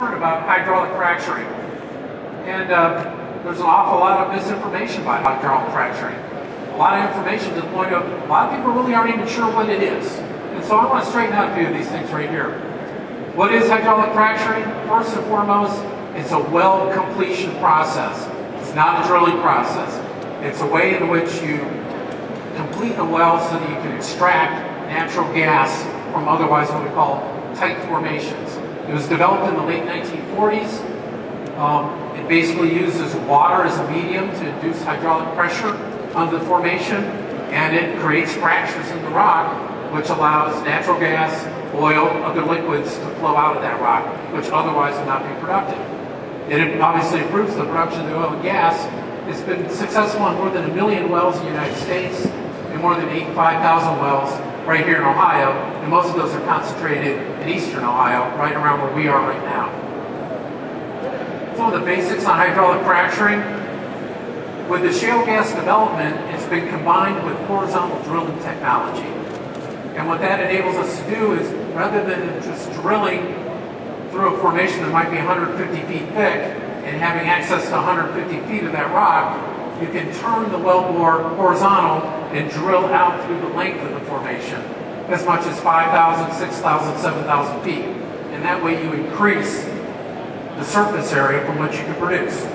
About hydraulic fracturing. And there's an awful lot of misinformation about hydraulic fracturing. A lot of information to the point of a lot of people really aren't even sure what it is. And so I want to straighten out a few of these things right here. What is hydraulic fracturing? First and foremost, it's a well completion process. It's not a drilling process. It's a way in which you complete a well so that you can extract natural gas from otherwise what we call tight formations. It was developed in the late 1940s. It basically uses water as a medium to induce hydraulic pressure on the formation, and it creates fractures in the rock, which allows natural gas, oil, other liquids to flow out of that rock, which otherwise would not be productive. It obviously improves the production of the oil and gas. It's been successful on more than 1 million wells in the United States and more than 85,000 wells right here in Ohio, and most of those are concentrated in eastern Ohio, right around where we are right now. Some of the basics on hydraulic fracturing. With the shale gas development, it's been combined with horizontal drilling technology. And what that enables us to do is, rather than just drilling through a formation that might be 150 feet thick and having access to 150 feet of that rock, you can turn the wellbore horizontal and drill out through the length of the formation as much as 5,000, 6,000, 7,000 feet. And that way you increase the surface area from which you can produce.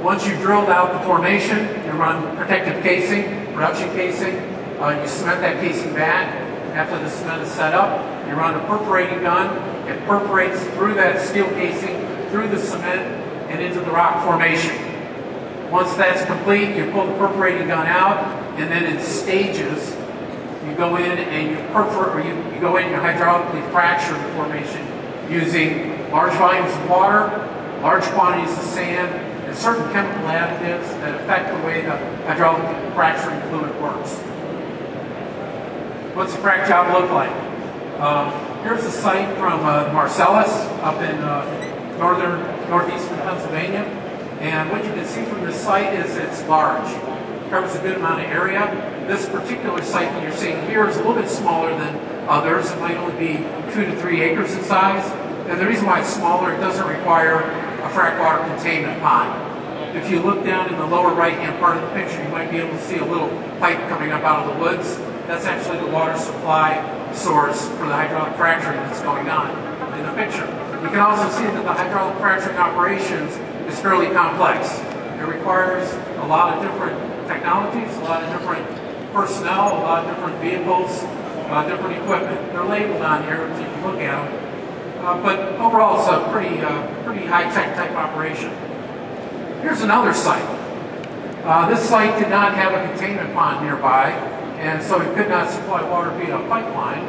Once you've drilled out the formation, you run protective casing, production casing, you cement that casing back. After the cement is set up, you run a perforating gun. It perforates through that steel casing, through the cement, and into the rock formation. Once that's complete, you pull the perforating gun out, and then in stages, you go in and you perforate, or you go in and you hydraulically fracture the formation using large volumes of water, large quantities of sand, and certain chemical additives that affect the way the hydraulic fracturing fluid works. What's a frac job look like? Here's a site from Marcellus up in northeastern Pennsylvania. And what you can see from this site is it's large. It covers a good amount of area. This particular site that you're seeing here is a little bit smaller than others. It might only be 2 to 3 acres in size. And the reason why it's smaller, it doesn't require a frac water containment pond. If you look down in the lower right-hand part of the picture, you might be able to see a little pipe coming up out of the woods. That's actually the water supply source for the hydraulic fracturing that's going on in the picture. You can also see that the hydraulic fracturing operations is fairly complex. It requires a lot of different technologies, a lot of different personnel, a lot of different vehicles, different equipment. They're labeled on here so you can look at them. But overall, it's a pretty high-tech type operation. Here's another site. This site did not have a containment pond nearby, and so it could not supply water via a pipeline.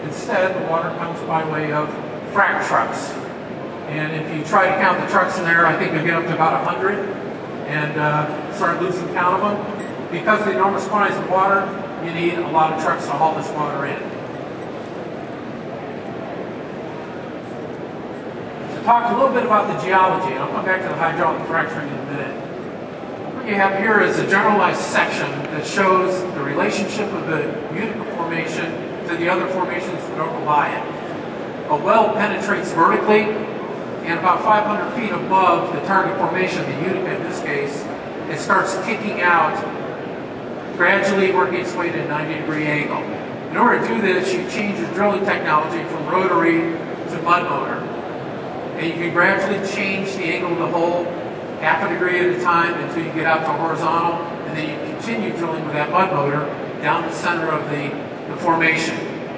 Instead, the water comes by way of frac trucks. And if you try to count the trucks in there, I think you'll get up to about 100 and start losing count of them. Because of the enormous quantities of water, you need a lot of trucks to haul this water in. To talk a little bit about the geology, and I'll come back to the hydraulic fracturing in a minute. What you have here is a generalized section that shows the relationship of the Utica Formation to the other formations that overlie it. A well penetrates vertically, and about 500 feet above the target formation, the Utica in this case, it starts kicking out, gradually working its way to a 90-degree angle. In order to do this, you change your drilling technology from rotary to mud motor. And you can gradually change the angle of the hole half a degree at a time until you get out to horizontal, and then you continue drilling with that mud motor down the center of the formation.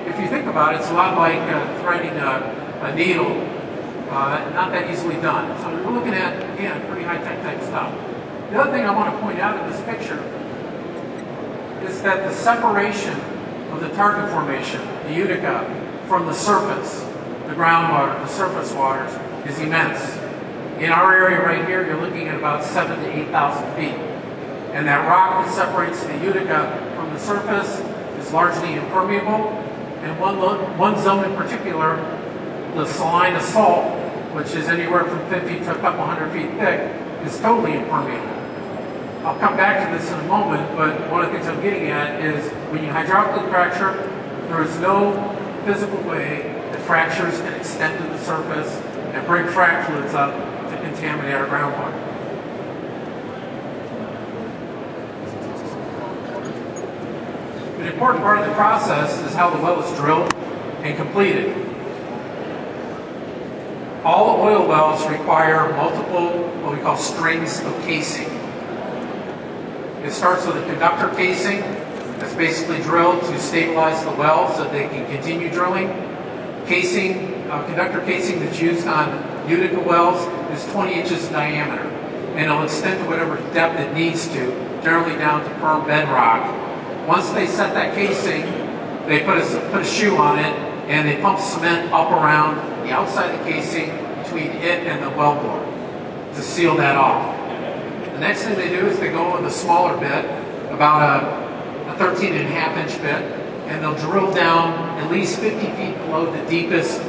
If you think about it, it's a lot like threading a needle. Not that easily done. So we're looking at, again, pretty high-tech type stuff. The other thing I want to point out in this picture is that the separation of the target formation, the Utica, from the surface, the groundwater, the surface waters, is immense. In our area right here, you're looking at about 7,000 to 8,000 feet. And that rock that separates the Utica from the surface is largely impermeable. And one zone in particular, the saline salt, which is anywhere from 50 to a couple hundred feet thick, is totally impermeable. I'll come back to this in a moment, but one of the things I'm getting at is when you hydraulically fracture, there is no physical way that fractures can extend to the surface and bring frac fluids up to contaminate our groundwater. An important part of the process is how the well is drilled and completed. All oil wells require multiple, what we call strings of casing. It starts with a conductor casing that's basically drilled to stabilize the well so they can continue drilling. Conductor casing that's used on Utica wells is 20 inches in diameter, and it'll extend to whatever depth it needs to, generally down to firm bedrock. Once they set that casing, they put a shoe on it, and they pump cement up around the outside of the casing between it and the wellbore to seal that off. The next thing they do is they go with a smaller bit, about a 13.5-inch bit, and they'll drill down at least 50 feet below the deepest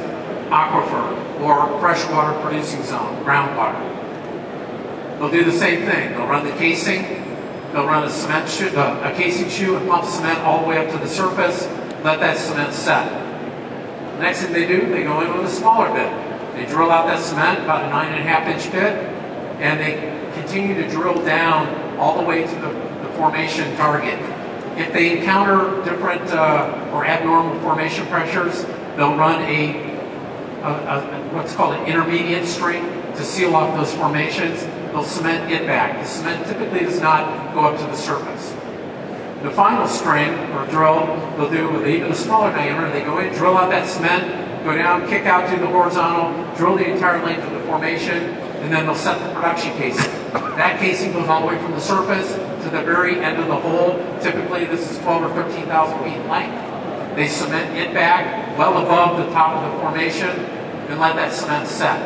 aquifer or freshwater producing zone, groundwater. They'll do the same thing. They'll run the casing, they'll run a casing shoe and pump cement all the way up to the surface, let that cement set. The next thing they do, they go in with a smaller bit. They drill out that cement, about a 9.5-inch bit, and they continue to drill down all the way to the formation target. If they encounter different or abnormal formation pressures, they'll run what's called an intermediate string to seal off those formations. They'll cement it back. The cement typically does not go up to the surface. The final string or drill they'll do with even a smaller diameter. They go in, drill out that cement, go down, kick out to the horizontal, drill the entire length of the formation, and then they'll set the production casing. That casing goes all the way from the surface to the very end of the hole. Typically this is 12 or 13,000 feet in length. They cement it back well above the top of the formation and let that cement set.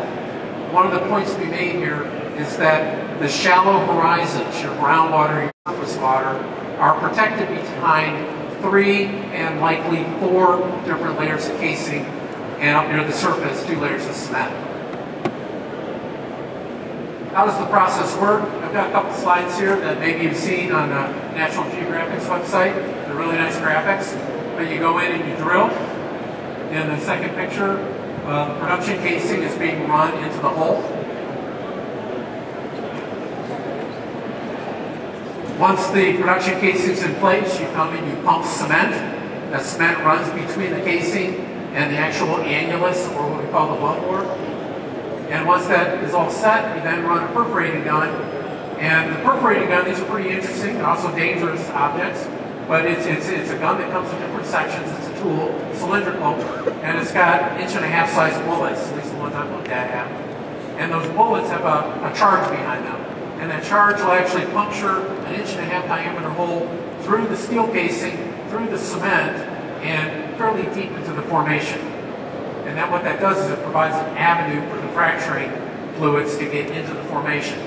One of the points to be made here is that the shallow horizons, your groundwater, your surface water, are protected behind 3 and likely 4 different layers of casing, and up near the surface 2 layers of cement. How does the process work? I've got a couple slides here that maybe you've seen on National Geographic's website. They're really nice graphics. But you go in and you drill. In the second picture, the production casing is being run into the hole. Once the production casing is in place, you come in, you pump cement. That cement runs between the casing and the actual annulus, or what we call the wellbore. And once that is all set, you then run a perforating gun. And the perforating gun, these are pretty interesting and also dangerous objects, but it's a gun that comes in different sections. It's a tool, cylindrical, and it's got 1.5-inch size bullets, at least the ones I've looked at have. And those bullets have a charge behind them. And that charge will actually puncture an 1.5-inch diameter hole through the steel casing, through the cement, and fairly deep into the formation. And then what that does is it provides an avenue for the fracturing fluids to get into the formation.